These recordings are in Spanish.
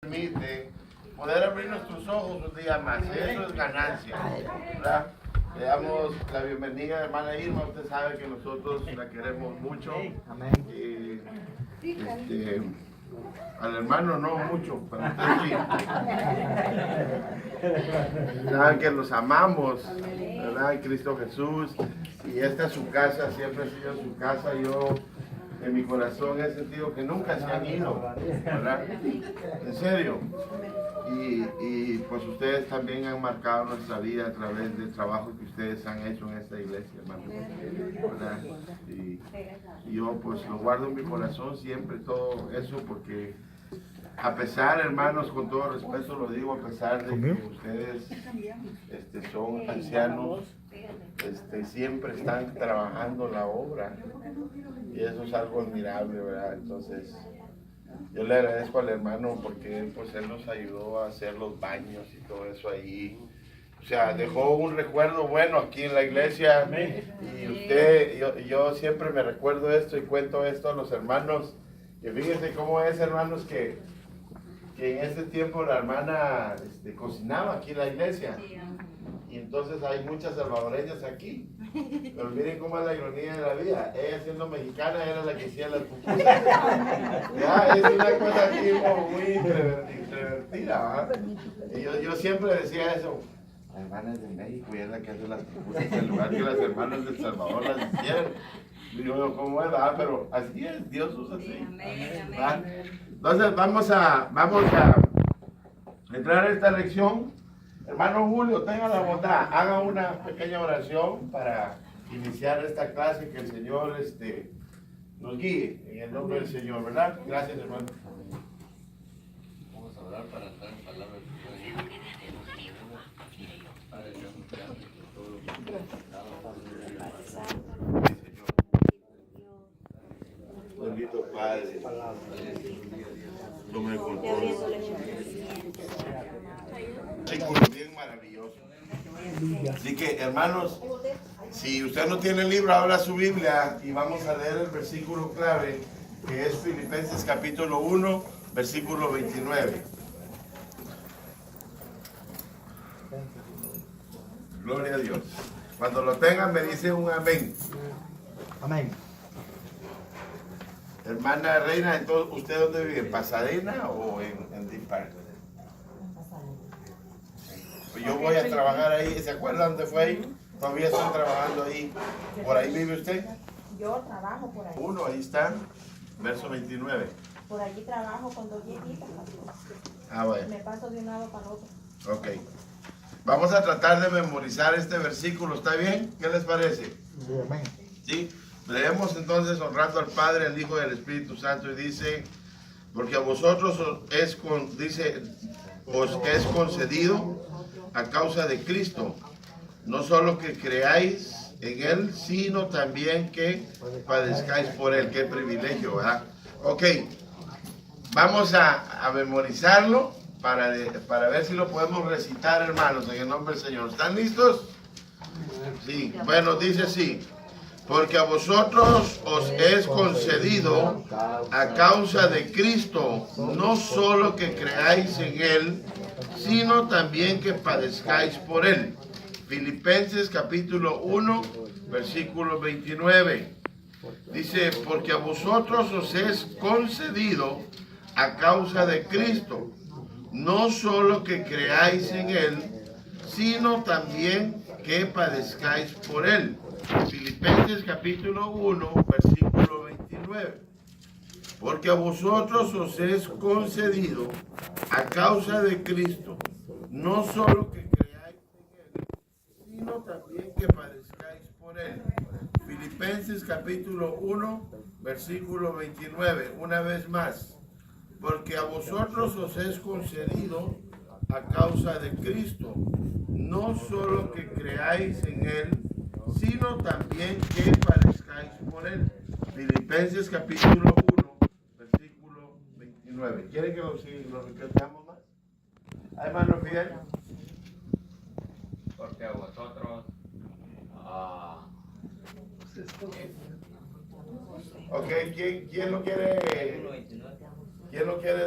permite poder abrir nuestros ojos un día más. Eso es ganancia, ¿verdad? Le damos la bienvenida a hermana Irma. Usted sabe que nosotros la queremos mucho. Al hermano no mucho, pero usted sí. Saben que los amamos, ¿verdad? En Cristo Jesús. Y esta es su casa, siempre ha sido su casa. Yo en mi corazón he sentido que nunca se han ido, ¿verdad? En serio. Y pues ustedes también han marcado nuestra vida a través del trabajo que ustedes han hecho en esta iglesia, hermano, ¿verdad? Y yo pues lo guardo en mi corazón siempre todo eso, porque a pesar, hermanos, con todo respeto lo digo, a pesar de que ustedes son ancianos, siempre están trabajando la obra, y eso es algo admirable, ¿verdad? Entonces yo le agradezco al hermano porque pues él nos ayudó a hacer los baños y todo eso ahí. O sea, dejó un recuerdo bueno aquí en la iglesia. Y yo siempre me recuerdo esto y cuento esto a los hermanos. Que fíjense cómo es, hermanos, que en ese tiempo la hermana cocinaba aquí en la iglesia. Y entonces hay muchas salvadoreñas aquí. Pero miren cómo es la ironía de la vida. Ella siendo mexicana era la que hacía las pupusas. Ya, es una cosa aquí como muy introvertida, ¿verdad? Y yo siempre decía eso. La hermana es de México y es la que hace las pupusas en lugar que las hermanas de El Salvador las hicieron. Digo, ¿cómo es? ¿Verdad? Pero así es, Dios usa así. ¿Verdad? Entonces vamos a entrar a esta lección. Hermano Julio, tenga la bondad, haga una pequeña oración para iniciar esta clase, que el Señor nos guíe en el nombre del Señor, ¿verdad? Gracias, hermano. Vamos a orar para entrar en palabras de Dios. Padre, gracias por todo lo que Bendito Padre, tome el control. Versículo bien maravilloso. Así que, hermanos, si usted no tiene el libro, abra su Biblia y vamos a leer el versículo clave, que es Filipenses capítulo 1, versículo 29. Gloria a Dios. Cuando lo tengan me dice un amén. Amén. Hermana Reina, entonces, ¿usted dónde vive? ¿En Pasadena o en Deep Park? Pues yo voy a trabajar ahí. ¿Se acuerdan dónde fue ahí? Todavía estoy trabajando ahí. ¿Por ahí vive usted? Yo trabajo por ahí. Uno, ahí está. Verso 29. Por allí trabajo con dos viejitas. Ah, bueno. Me paso de un lado para el otro. Ok. Vamos a tratar de memorizar este versículo. ¿Está bien? ¿Qué les parece? Sí, amén. ¿Sí? Leemos entonces honrando al Padre, al Hijo y al Espíritu Santo, y dice: porque a vosotros os es concedido a causa de Cristo, no solo que creáis en Él, sino también que padezcáis por Él. Qué privilegio, ¿verdad? Ok, vamos a memorizarlo para ver si lo podemos recitar, hermanos, en el nombre del Señor. ¿Están listos? Sí, bueno, dice así: porque a vosotros os es concedido a causa de Cristo, no solo que creáis en Él, sino también que padezcáis por Él. Filipenses capítulo 1, versículo 29. Dice: porque a vosotros os es concedido a causa de Cristo, no solo que creáis en Él, sino también que padezcáis por Él. Filipenses capítulo 1, versículo 29. Porque a vosotros os es concedido a causa de Cristo, no solo que creáis en Él, sino también que padezcáis por Él. Filipenses capítulo 1, versículo 29. Una vez más. Porque a vosotros os es concedido a causa de Cristo, no solo que creáis en Él, sino también que padezcáis por Él. Filipenses capítulo 1, versículo 29. ¿Quieren que lo repitamos más? Hermano Fidel. Porque a vosotros Ok, ¿quién lo quiere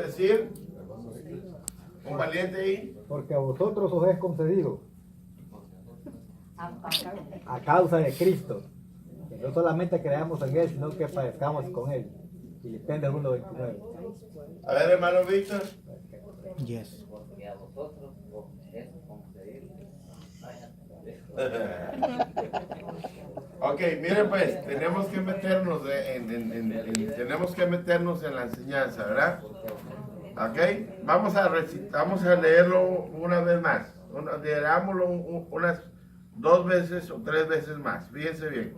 decir? Un valiente ahí. Porque a vosotros os es concedido, a causa de Cristo, que no solamente creamos en Él, sino que padezcamos con Él. Filipenses 1:29. A ver, hermano Víctor. Yes. Porque a vosotros os es concedido. Ok, miren pues, tenemos que meternos tenemos que meternos en la enseñanza, ¿verdad? Ok, vamos a leerlo una vez más. Leámoslo unas 2 veces o 3 veces más. Fíjense bien.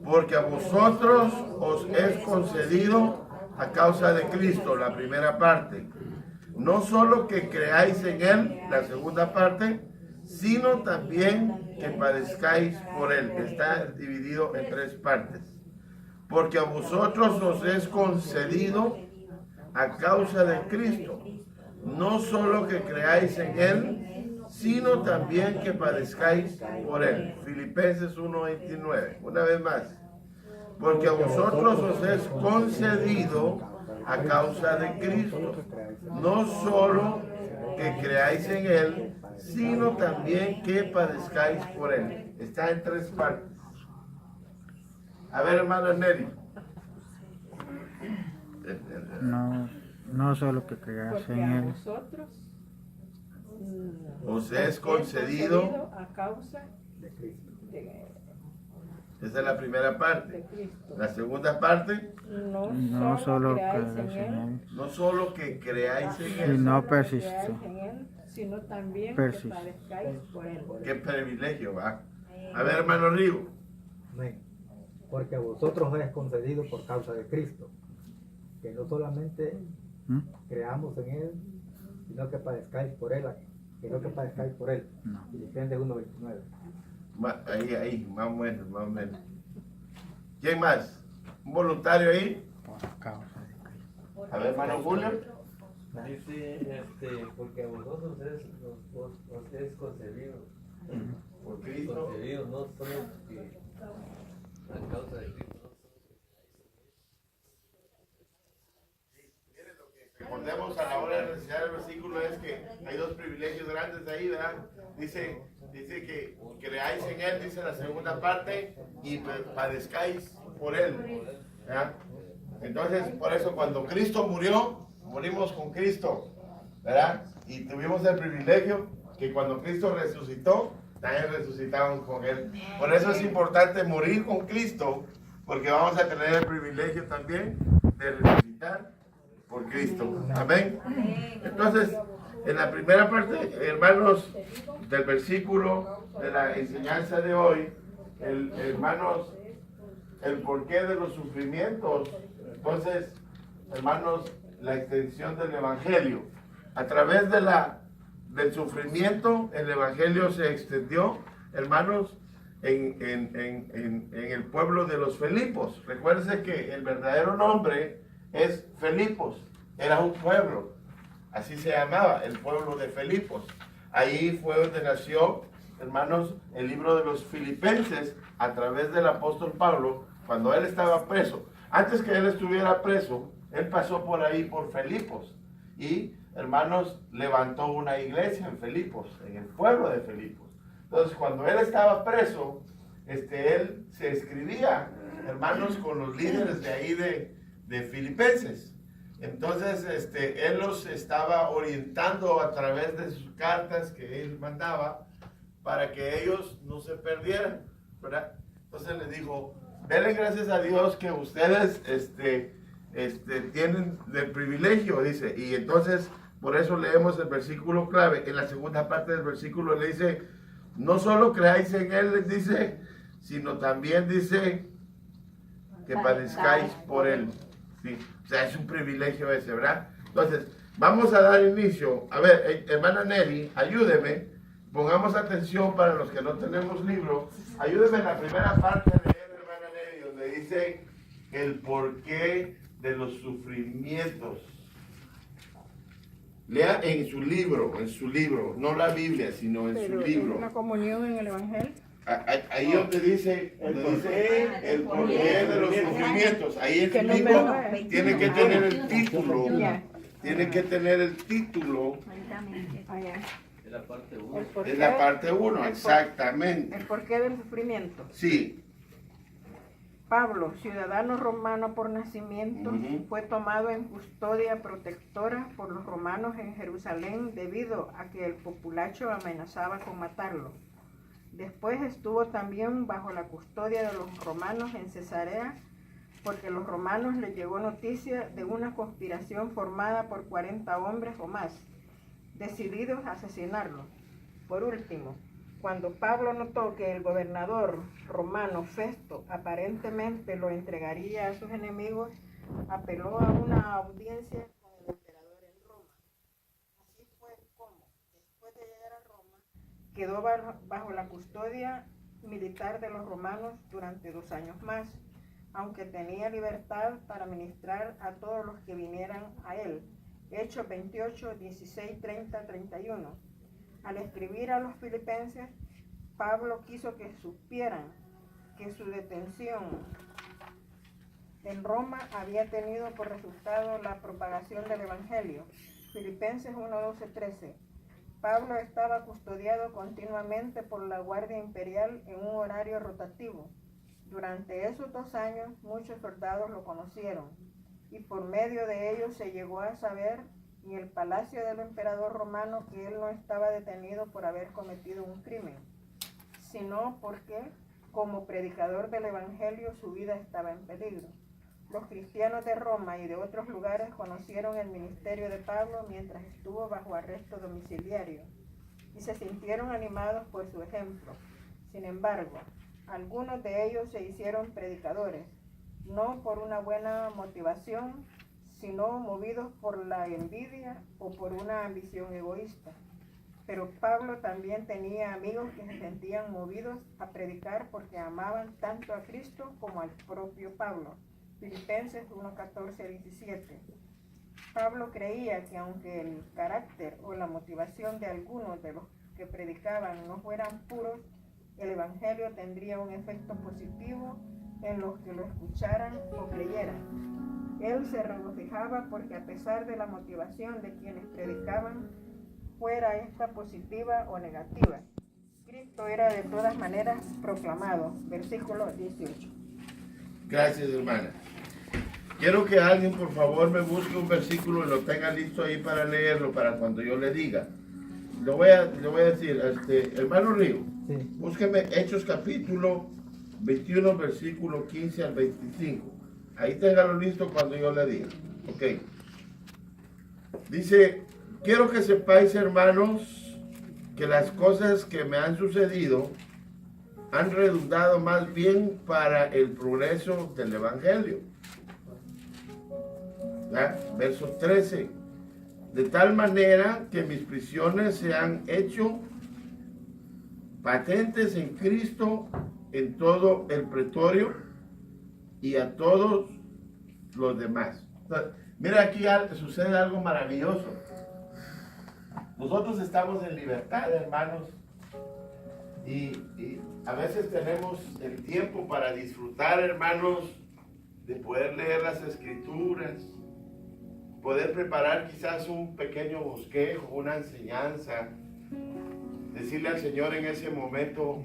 Porque a vosotros os es concedido a causa de Cristo, la primera parte. No solo que creáis en Él, la segunda parte, sino también que padezcáis por Él. Está dividido en 3 partes. Porque a vosotros os es concedido a causa de Cristo. No solo que creáis en Él, sino también que padezcáis por Él. Filipenses 1:29. Una vez más. Porque a vosotros os es concedido a causa de Cristo. No solo que creáis en Él, sino también que padezcáis por Él. Está en 3 partes. A ver, hermano Nelly. No solo que creas Porque en a Él, vosotros Os es concedido. a causa De Cristo. Esa es la primera de parte. Cristo. La segunda parte, no solo creáis creas en Él, no solo que creáis en Él. sino creáis persiste. en Él, sino también Persiste. que padezcáis por Él. Qué privilegio, ¿va? A ver, hermano Rigo. Amén. Porque a vosotros os es concedido por causa de Cristo, que no solamente ¿Mm? creamos en Él, sino que padezcáis por Él, No. Filipenses 1:29. Ahí, más o menos, más o menos. ¿Quién más? ¿Un voluntario ahí? Por causa de Cristo. A ver, hermano Julio. Dice, porque a vosotros os es concebido. Por Cristo. Concebido, no solo que a causa de Cristo. Recordemos a la hora de recitar el versículo es que hay 2 privilegios grandes ahí, ¿verdad? Dice que creáis en Él, dice la segunda parte, y padezcáis por Él, ¿verdad? Entonces, por eso cuando Cristo murió, morimos con Cristo, ¿verdad? Y tuvimos el privilegio que cuando Cristo resucitó, también resucitamos con Él. Por eso es importante morir con Cristo, porque vamos a tener el privilegio también de resucitar por Cristo. Amén. Entonces, en la primera parte, hermanos, del versículo de la enseñanza de hoy, hermanos, el porqué de los sufrimientos. Entonces, hermanos, la extensión del evangelio. A través del sufrimiento, el evangelio se extendió, hermanos, en el pueblo de los Filipos. Recuérdense que el verdadero nombre es Filipos, era un pueblo, así se llamaba, el pueblo de Filipos. Ahí fue donde nació, hermanos, el libro de los Filipenses a través del apóstol Pablo, cuando él estaba preso. Antes que él estuviera preso, él pasó por ahí, por Filipos, y, hermanos, levantó una iglesia en Filipos, en el pueblo de Filipos. Entonces, cuando él estaba preso, él se escribía, hermanos, con los líderes de ahí de Filipenses. Entonces, él los estaba orientando a través de sus cartas que él mandaba para que ellos no se perdieran, ¿verdad? Entonces les dijo, denle gracias a Dios que ustedes tienen el privilegio, dice. Y entonces, por eso leemos el versículo clave. En la segunda parte del versículo le dice, no solo creáis en Él, les dice, sino también dice que padezcáis por Él. Sí, o sea, es un privilegio ese, ¿verdad? Entonces, vamos a dar inicio. A ver, hermana Nelly, ayúdeme. Pongamos atención para los que no tenemos libro. Ayúdeme en la primera parte de leer, hermana Nelly, donde dice el porqué de los sufrimientos. Lea en su libro, no la Biblia, sino en su libro. La comunión en el Evangelio. Ahí donde dice el porqué de los sufrimientos. Ahí el ¿Qué libro número es? tiene que tener el título. Ya. tiene que tener el título Allá. Es la parte 1. El porqué, de la parte 1, el exactamente. porqué del sufrimiento. Sí, Pablo, ciudadano romano por nacimiento, Ujú. fue tomado en custodia protectora por los romanos en Jerusalén debido a que el populacho amenazaba con matarlo. Después estuvo también bajo la custodia de los romanos en Cesarea, porque los romanos les llegó noticia de una conspiración formada por 40 hombres o más, decididos a asesinarlo. Por último, cuando Pablo notó que el gobernador romano Festo aparentemente lo entregaría a sus enemigos, apeló a una audiencia con el emperador en Roma. Así fue como, después de llegar a Roma, quedó bajo la custodia militar de los romanos durante 2 años más, aunque tenía libertad para ministrar a todos los que vinieran a él. Hechos 28, 16, 30, 31. Al escribir a los filipenses, Pablo quiso que supieran que su detención en Roma había tenido por resultado la propagación del Evangelio. Filipenses 1, 12, 13. Pablo estaba custodiado continuamente por la Guardia Imperial en un horario rotativo. Durante esos 2 años, muchos soldados lo conocieron, y por medio de ellos se llegó a saber en el palacio del emperador romano que él no estaba detenido por haber cometido un crimen, sino porque, como predicador del Evangelio, su vida estaba en peligro. Los cristianos de Roma y de otros lugares conocieron el ministerio de Pablo mientras estuvo bajo arresto domiciliario y se sintieron animados por su ejemplo. Sin embargo, algunos de ellos se hicieron predicadores, no por una buena motivación, sino movidos por la envidia o por una ambición egoísta. Pero Pablo también tenía amigos que se sentían movidos a predicar porque amaban tanto a Cristo como al propio Pablo. Filipenses 1, 14, 17. Pablo creía que aunque el carácter o la motivación de algunos de los que predicaban no fueran puros, el Evangelio tendría un efecto positivo en los que lo escucharan o creyeran. Él se regocijaba porque a pesar de la motivación de quienes predicaban, fuera esta positiva o negativa, Cristo era de todas maneras proclamado. Versículo 18. gracias, hermana. Quiero que alguien, por favor, me busque un versículo y lo tenga listo ahí para leerlo, para cuando yo le diga. Le voy a decir, hermano Río, Sí. búsqueme Hechos capítulo 21, versículo 15 al 25. Ahí téngalo listo cuando yo le diga. Ok. Dice, quiero que sepáis, hermanos, que las cosas que me han sucedido han redundado más bien para el progreso del Evangelio. ¿Ya? Verso 13. De tal manera que mis prisiones se han hecho patentes en Cristo en todo el pretorio y a todos los demás. Entonces, mira, aquí sucede algo maravilloso. Nosotros estamos en libertad, hermanos, y a veces tenemos el tiempo para disfrutar, hermanos, de poder leer las Escrituras, poder preparar quizás un pequeño bosquejo, una enseñanza, decirle al Señor en ese momento,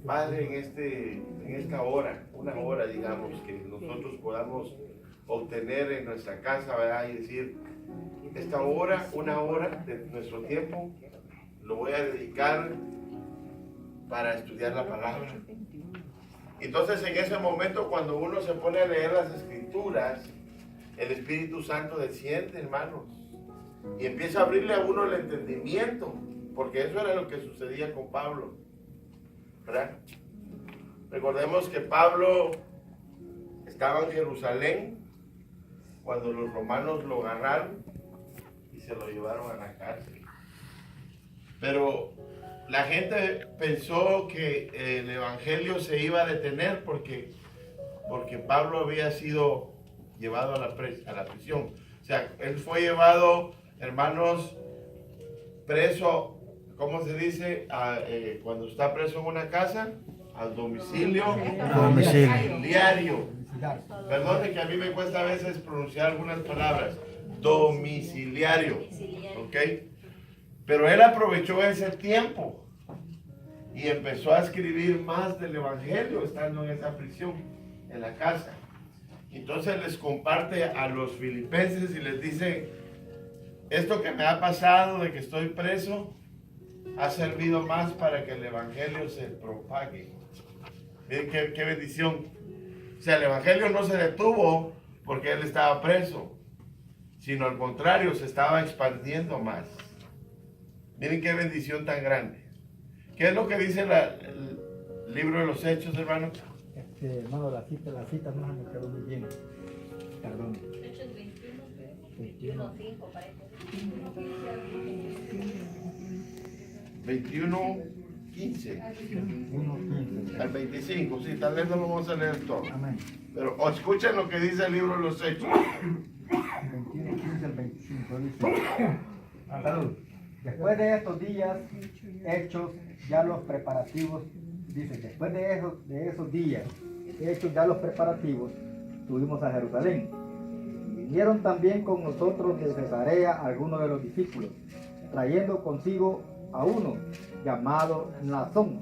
Padre, en esta hora, una hora, digamos, que nosotros podamos obtener en nuestra casa, ¿verdad? Y decir, esta hora, una hora de nuestro tiempo, lo voy a dedicar para estudiar la palabra. Entonces, en ese momento, cuando uno se pone a leer las Escrituras, el Espíritu Santo desciende, hermanos, y empieza a abrirle a uno el entendimiento, porque eso era lo que sucedía con Pablo, ¿verdad? Recordemos que Pablo estaba en Jerusalén cuando los romanos lo agarraron y se lo llevaron a la cárcel. Pero la gente pensó que el evangelio se iba a detener porque Pablo había sido llevado a la prisión. O sea, él fue llevado, hermanos, preso, ¿cómo se dice? Cuando está preso en una casa, al domicilio domiciliario. Perdone que a mí me cuesta a veces pronunciar algunas palabras. domiciliario. ¿Ok? Pero él aprovechó ese tiempo y empezó a escribir más del evangelio estando en esa prisión, en la casa. Entonces les comparte a los filipenses y les dice: esto que me ha pasado de que estoy preso ha servido más para que el evangelio se propague. Miren qué bendición. O sea, el evangelio no se detuvo porque él estaba preso, sino al contrario, se estaba expandiendo más. Miren qué bendición tan grande. ¿Qué es lo que dice el libro de los Hechos, hermano? Hermano, la cita no me quedó muy bien. Perdón. Hechos 21, 5 parece. 21:15 1:15. al 25. Sí, tal vez no lo vamos a leer todo. Amén. Pero escuchen lo que dice el libro de los Hechos. 21:15 al 25 dice: salud. Después de estos días hechos ya los preparativos, dice, después de esos días hechos ya los preparativos, subimos a Jerusalén. Vinieron también con nosotros de Cesarea algunos de los discípulos, trayendo consigo a uno llamado Mnasón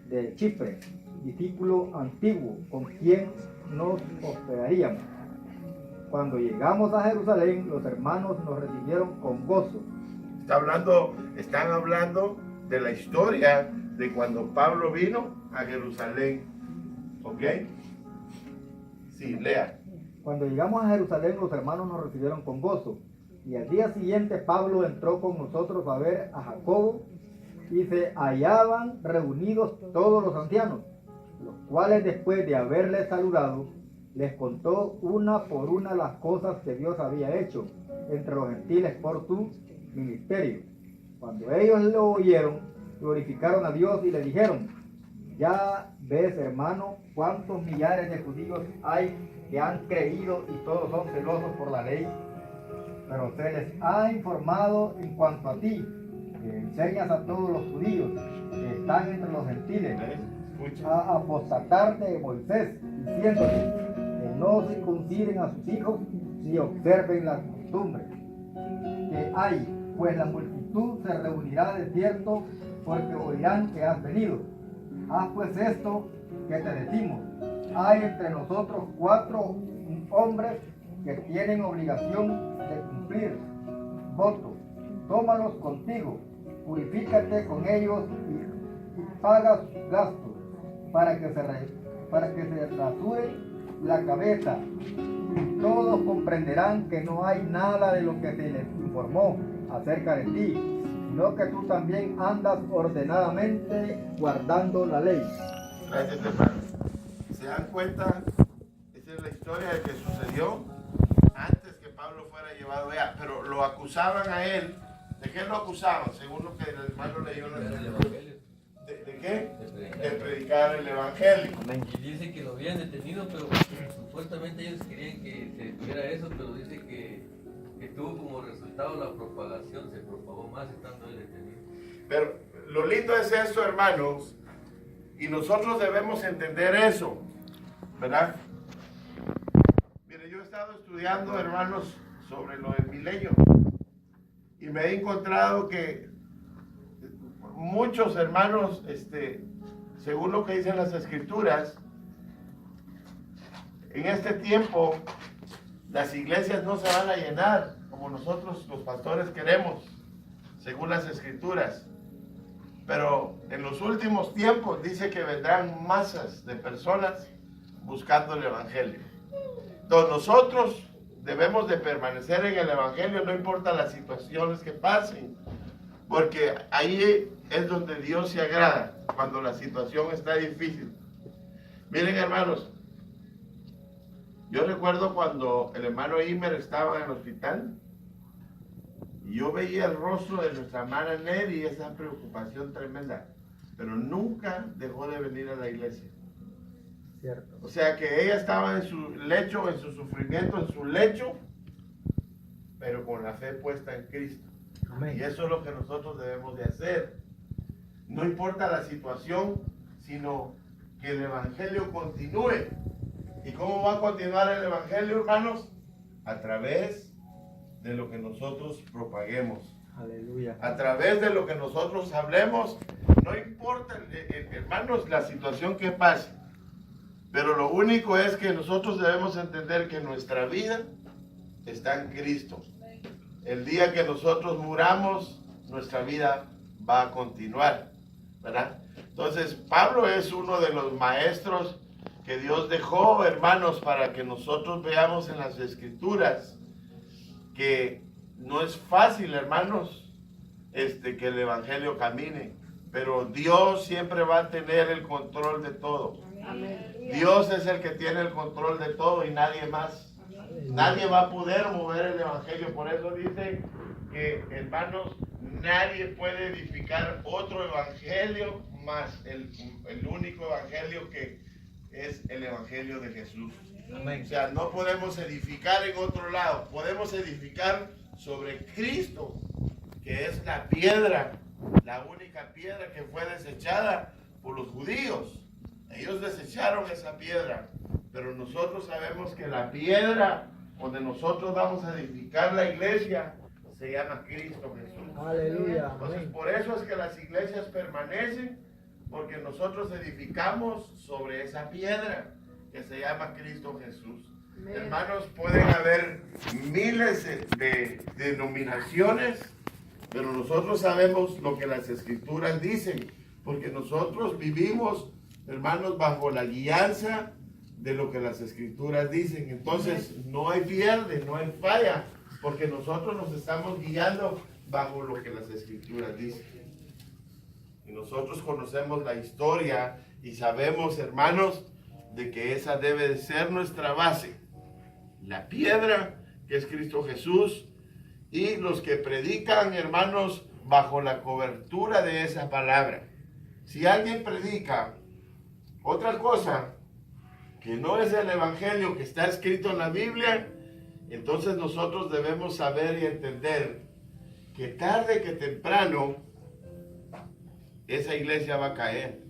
de Chipre, discípulo antiguo, con quien nos hospedaríamos. Cuando llegamos a Jerusalén, los hermanos nos recibieron con gozo. Están hablando de la historia de cuando Pablo vino a Jerusalén. ¿Ok? Sí, lea. Cuando llegamos a Jerusalén, los hermanos nos recibieron con gozo. Y al día siguiente Pablo entró con nosotros a ver a Jacobo, y se hallaban reunidos todos los ancianos, los cuales después de haberles saludado, les contó una por una las cosas que Dios había hecho entre los gentiles por su ministerio. Cuando ellos lo oyeron, glorificaron a Dios y le dijeron: ya ves, hermano, cuántos millares de judíos hay que han creído y todos son celosos por la ley. Pero se les ha informado en cuanto a ti, que enseñas a todos los judíos que están entre los gentiles a apostatar de Moisés, diciéndoles que no circunciden a sus hijos ni observen las costumbres que hay, pues la multitud se reunirá de cierto, porque oirán que has venido. Haz pues esto que te decimos: hay entre nosotros 4 hombres que tienen obligación de cumplir voto. Tómalos contigo, purifícate con ellos y paga sus gastos, para que se rasure la cabeza. Y todos comprenderán que no hay nada de lo que se les informó acerca de ti, sino que tú también andas ordenadamente guardando la ley. Gracias, hermano. ¿Se dan cuenta? Esa es la historia de que sucedió antes que Pablo fuera llevado allá. Pero lo acusaban a él. ¿De qué lo acusaban? Según lo que el hermano leyó en el Evangelio. ¿De qué? De predicar el evangelio. Y dice que lo habían detenido, pero supuestamente ellos querían que se detuviera eso, pero dice que tuvo como resultado la propagación, se propagó más estando él detenido. Pero lo lindo es esto, hermanos, y nosotros debemos entender eso, ¿verdad? Mire, yo he estado estudiando, hermanos, sobre lo del milenio, y me he encontrado que muchos hermanos, según lo que dicen las escrituras, en este tiempo las iglesias no se van a llenar como nosotros los pastores queremos, según las escrituras. Pero en los últimos tiempos dice que vendrán masas de personas buscando el evangelio. Entonces nosotros debemos de permanecer en el evangelio, no importa las situaciones que pasen, porque ahí es donde Dios se agrada, cuando la situación está difícil. Miren, hermanos, yo recuerdo cuando el hermano Imer estaba en el hospital, y yo veía el rostro de nuestra hermana Nelly y esa preocupación tremenda, pero nunca dejó de venir a la iglesia. Cierto. O sea que ella estaba en su lecho, en su sufrimiento, en su lecho, pero con la fe puesta en Cristo. Amén. Y eso es lo que nosotros debemos de hacer. No importa la situación, sino que el evangelio continúe. ¿Y cómo va a continuar el evangelio, hermanos? A través de lo que nosotros propaguemos. Aleluya. A través de lo que nosotros hablemos, no importa, hermanos, la situación que pase, pero lo único es que nosotros debemos entender que nuestra vida está en Cristo. El día que nosotros muramos, nuestra vida va a continuar, ¿verdad? Entonces, Pablo es uno de los maestros que Dios dejó, hermanos, para que nosotros veamos en las Escrituras que no es fácil, hermanos, que el Evangelio camine, pero Dios siempre va a tener el control de todo. Dios es el que tiene el control de todo y nadie más. Nadie va a poder mover el Evangelio. Por eso dice que, hermanos, nadie puede edificar otro Evangelio más el único Evangelio que es el Evangelio de Jesús. Amén. O sea, no podemos edificar en otro lado. Podemos edificar sobre Cristo, que es la piedra, la única piedra que fue desechada por los judíos. Ellos desecharon esa piedra, pero nosotros sabemos que la piedra donde nosotros vamos a edificar la iglesia se llama Cristo Jesús. Aleluya. Entonces, Amén. por eso es que las iglesias permanecen, porque nosotros edificamos sobre esa piedra que se llama Cristo Jesús. Hermanos, pueden haber miles de denominaciones, pero nosotros sabemos lo que las Escrituras dicen, porque nosotros vivimos, hermanos, bajo la guianza de lo que las Escrituras dicen. Entonces, no hay pierde, no hay falla, porque nosotros nos estamos guiando bajo lo que las Escrituras dicen. Y nosotros conocemos la historia y sabemos, hermanos, de que esa debe de ser nuestra base. La piedra, que es Cristo Jesús, y los que predican, hermanos, bajo la cobertura de esa palabra. Si alguien predica otra cosa que no es el Evangelio que está escrito en la Biblia, entonces nosotros debemos saber y entender que tarde que temprano esa iglesia va a caer.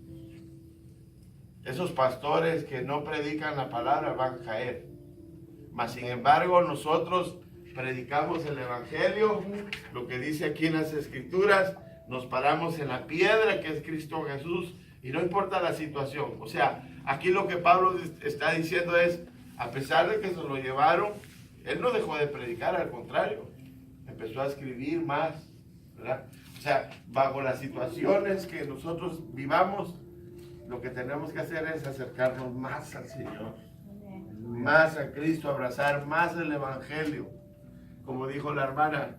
Esos pastores que no predican la palabra van a caer. Mas sin embargo, nosotros predicamos el Evangelio, lo que dice aquí en las Escrituras, nos paramos en la piedra que es Cristo Jesús y no importa la situación. O sea, aquí lo que Pablo está diciendo es, a pesar de que se lo llevaron, él no dejó de predicar, al contrario, empezó a escribir más, ¿verdad? O sea, bajo las situaciones que nosotros vivamos, lo que tenemos que hacer es acercarnos más al Señor, más a Cristo, abrazar más el Evangelio. Como dijo la hermana,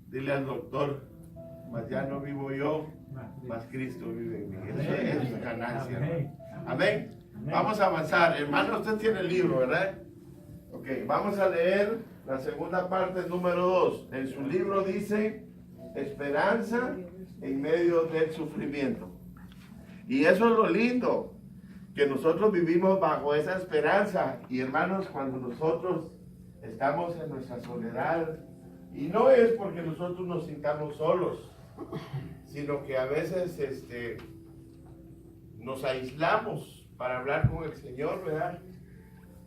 dile al doctor, mas ya no vivo yo, mas Cristo vive en mí. Eso es ganancia, hermano. Amén. Vamos a avanzar. Hermano, usted tiene el libro, ¿verdad? Ok, vamos a leer la segunda parte, número 2. En su libro dice, esperanza en medio del sufrimiento. Y eso es lo lindo, que nosotros vivimos bajo esa esperanza. Y hermanos, cuando nosotros estamos en nuestra soledad, y no es porque nosotros nos sintamos solos, sino que a veces nos aislamos para hablar con el Señor, ¿verdad?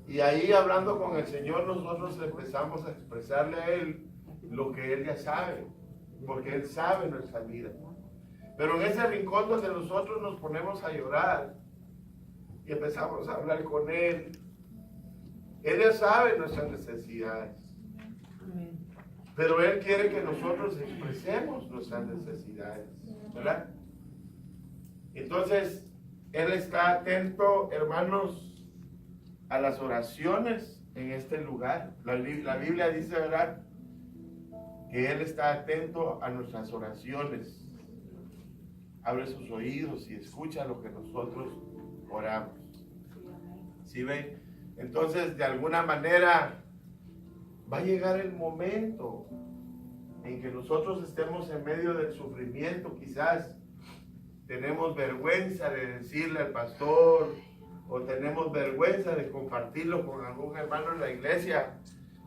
Y ahí hablando con el Señor, nosotros empezamos a expresarle a Él lo que Él ya sabe, porque Él sabe nuestra vida. Pero en ese rincón donde nosotros nos ponemos a llorar y empezamos a hablar con Él, Él ya sabe nuestras necesidades. Pero Él quiere que nosotros expresemos nuestras necesidades, ¿verdad? Entonces, Él está atento, hermanos, a las oraciones en este lugar. La Biblia dice, ¿verdad?, que Él está atento a nuestras oraciones. Abre sus oídos y escucha lo que nosotros oramos. ¿Sí ven? Entonces, de alguna manera, va a llegar el momento en que nosotros estemos en medio del sufrimiento. Quizás tenemos vergüenza de decirle al pastor, o tenemos vergüenza de compartirlo con algún hermano en la iglesia,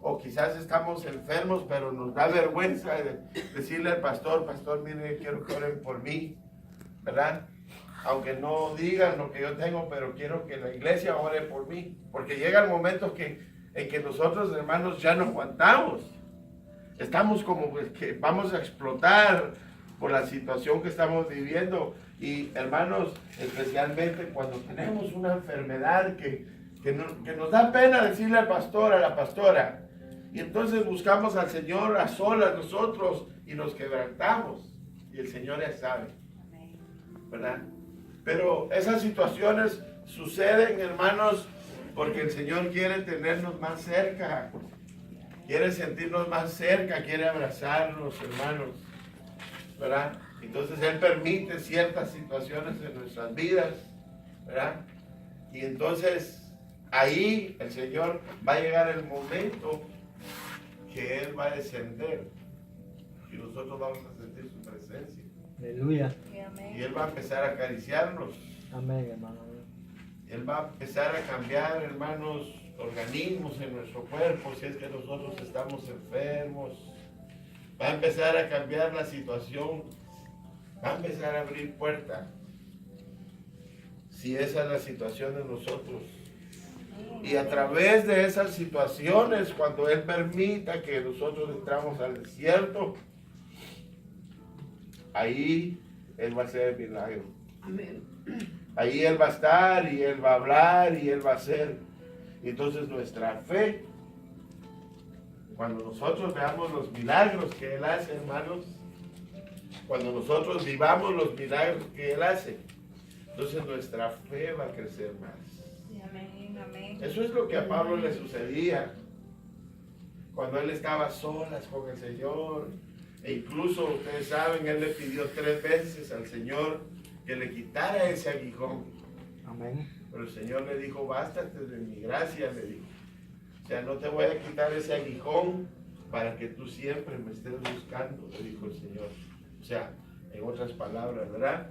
o quizás estamos enfermos, pero nos da vergüenza de decirle al pastor, pastor, mire, quiero que oren por mí, ¿verdad? Aunque no digan lo que yo tengo, pero quiero que la iglesia ore por mí, porque llega el momento en que nosotros, hermanos, ya no aguantamos. estamos como pues, que vamos a explotar por la situación que estamos viviendo. Y hermanos, especialmente cuando tenemos una enfermedad que nos da pena decirle al pastor, a la pastora, y entonces buscamos al Señor a solas nosotros y nos quebrantamos, y el Señor ya sabe, ¿verdad? Pero esas situaciones suceden, hermanos, porque el Señor quiere tenernos más cerca, quiere sentirnos más cerca, quiere abrazarnos, hermanos, ¿verdad? Entonces Él permite ciertas situaciones en nuestras vidas, ¿verdad? Y entonces ahí el Señor va a llegar el momento que Él va a descender y nosotros vamos a sentir su presencia. Aleluya. Y Él va a empezar a acariciarnos. Amén, hermano. Él va a empezar a cambiar, hermanos, organismos en nuestro cuerpo, si es que nosotros estamos enfermos. Va a empezar a cambiar la situación. Va a empezar a abrir puertas. Si esa es la situación de nosotros. Y a través de esas situaciones, cuando Él permita que nosotros entramos al desierto, ahí Él va a hacer el milagro. Ahí Él va a estar y Él va a hablar y Él va a hacer. Entonces nuestra fe, cuando nosotros veamos los milagros que Él hace, hermanos, cuando nosotros vivamos los milagros que Él hace, entonces nuestra fe va a crecer más. Amén, amén. Eso es lo que a Pablo le sucedía cuando él estaba a solas con el Señor. E incluso, ustedes saben, él le pidió 3 veces al Señor que le quitara ese aguijón. Amén. Pero el Señor le dijo, bástate de mi gracia, le dijo. O sea, no te voy a quitar ese aguijón para que tú siempre me estés buscando, le dijo el Señor. O sea, en otras palabras, ¿verdad?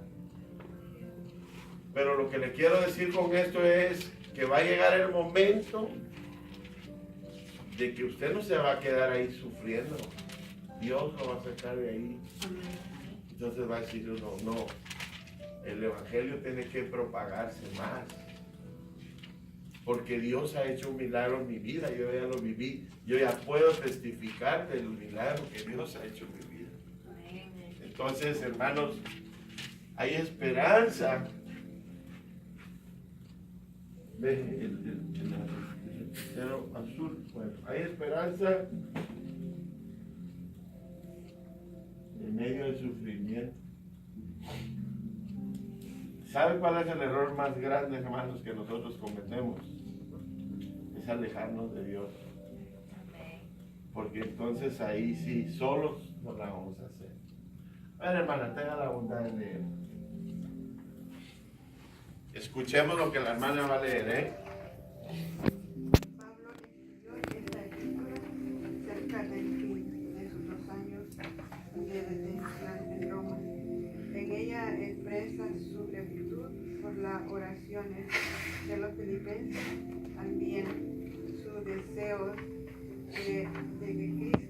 Pero lo que le quiero decir con esto es que va a llegar el momento de que usted no se va a quedar ahí sufriendo. Dios lo va a sacar de ahí. Entonces va a decir uno, no, el Evangelio tiene que propagarse más. Porque Dios ha hecho un milagro en mi vida, yo ya lo viví. Yo ya puedo testificar del milagro que Dios ha hecho en mi vida. Entonces, hermanos, hay esperanza. Ven, el tercero azul, bueno, hay esperanza en medio del sufrimiento. ¿Sabe cuál es el error más grande, hermanos, que nosotros cometemos? Es alejarnos de Dios. Porque entonces ahí sí, solos no la vamos a hacer. A ver, hermana, tenga la bondad de leer. Escuchemos lo que la hermana va a leer, ¿eh? Pablo escribió esta epístola cerca del fin de sus 2 años de detención en Roma. En ella expresa su gratitud por las oraciones de los filipenses, también su deseo de que Cristo